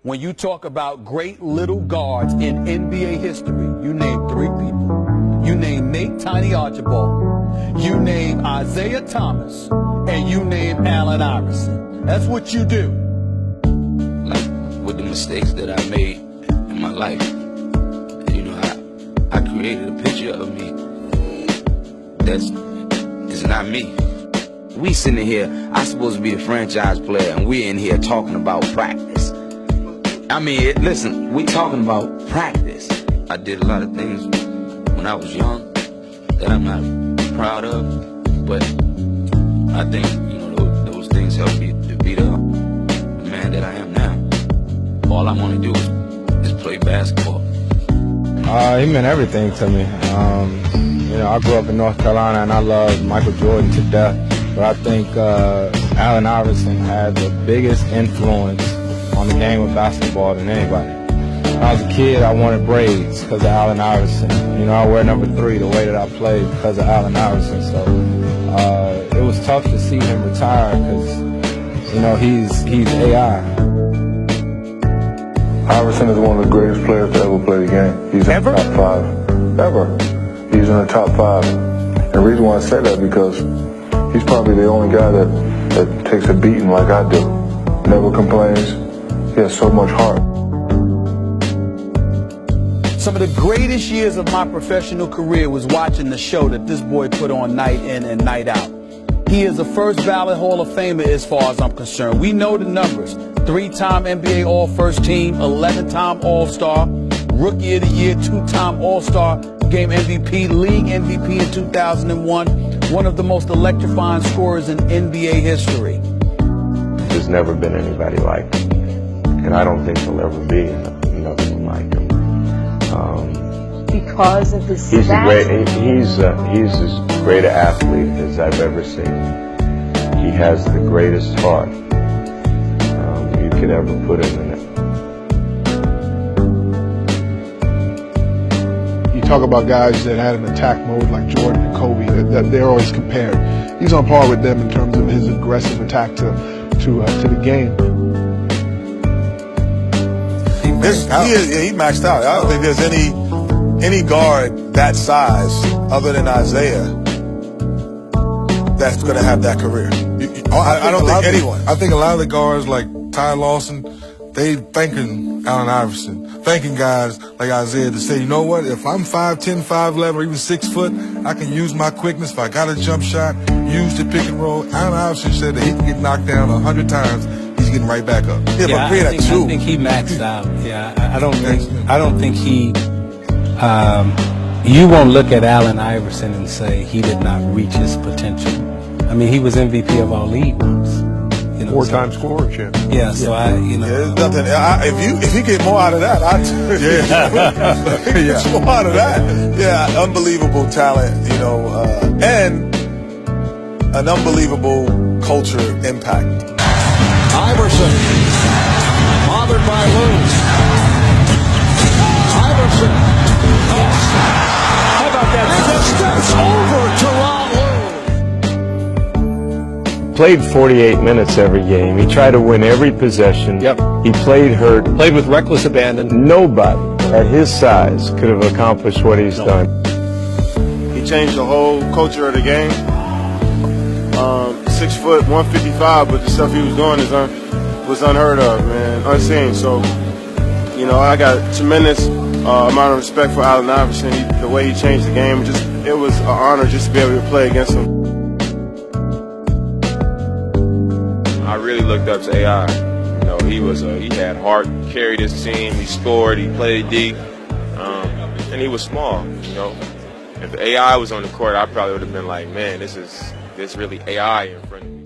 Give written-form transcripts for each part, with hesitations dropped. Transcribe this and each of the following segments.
When you talk about great little guards in NBA history, you name 3 people. You name Nate Tiny Archibald, you name Isaiah Thomas, and you name Allen Iverson. That's what you do. Like with the mistakes that I made in my life, you know, I created a picture of me that's not me. We sitting here, I'm supposed to be a franchise player, and we're in here talking about practice. I mean, listen, we talking about practice. I did a lot of things when I was young that I'm not proud of, but I think, you know, those things helped me to be the man that I am now. All I want to do is play basketball. He meant everything to me. You know, I grew up in North Carolina, and I love Michael Jordan to death. But I think Allen Iverson had the biggest influence on the game of basketball than anybody. When I was a kid, I wanted braids because of Allen Iverson. You know, I wear number 3 the way that I played because of Allen Iverson. So it was tough to see him retire because, you know, he's AI. Iverson is one of the greatest players to ever play the game. He's in the top 5. Ever. He's in the top 5. And the reason why I say that because he's probably the only guy that takes a beating like I do. Never complains. He has so much heart. Some of the greatest years of my professional career was watching the show that this boy put on night in and night out. He is a first ballot Hall of Famer as far as I'm concerned. We know the numbers. 3-time NBA All-First Team, 11-time All-Star, Rookie of the Year, 2-time All-Star Game MVP, League MVP in 2001, one of the most electrifying scorers in NBA history. There's never been anybody like him, and I don't think there'll ever be another one like him. Because of the he's as great an athlete as I've ever seen. He has the greatest heart you could ever put him in it. You talk about guys that had an attack mode like Jordan and Kobe, that they're always compared. He's on par with them in terms of his aggressive attack to the game. He maxed out. I don't think there's any guard that size other than Isaiah that's going to have that career. I don't think anyone. I think a lot of the guards like Ty Lawson, they thanking Allen Iverson, thanking guys like Isaiah to say, you know what, if I'm 5'10", 5'11", or even 6 foot, I can use my quickness. If I got a jump shot, use the pick and roll. Allen Iverson said that he can get knocked down 100 times. He's getting right back up. Yeah, but I think he maxed out. Yeah, I don't think he. You won't look at Allen Iverson and say he did not reach his potential. I mean, he was MVP of our league once. You know, 4-time scorer champ. Yeah, so there's nothing. If you get more out of that, get more out of that. Yeah, unbelievable talent, you know, and an unbelievable culture impact. Iverson, bothered by Lou. Iverson. How about that? And just steps over Teron Lou. Played 48 minutes every game. He tried to win every possession. Yep. He played hurt. Played with reckless abandon. Nobody at his size could have accomplished what he's done. He changed the whole culture of the game. 6 foot, 155, but the stuff he was doing was unheard of, man, unseen. So, you know, I got a tremendous amount of respect for Allen Iverson. The way he changed the game, it was an honor just to be able to play against him. I really looked up to AI. You know, he had heart, he carried his team, he scored, he played deep, and he was small. You know, if the AI was on the court, I probably would have been like, man, there's really AI in front of me.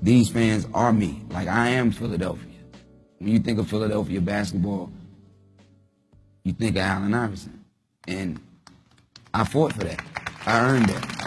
These fans are me. Like, I am Philadelphia. When you think of Philadelphia basketball, you think of Allen Iverson. And I fought for that. I earned that.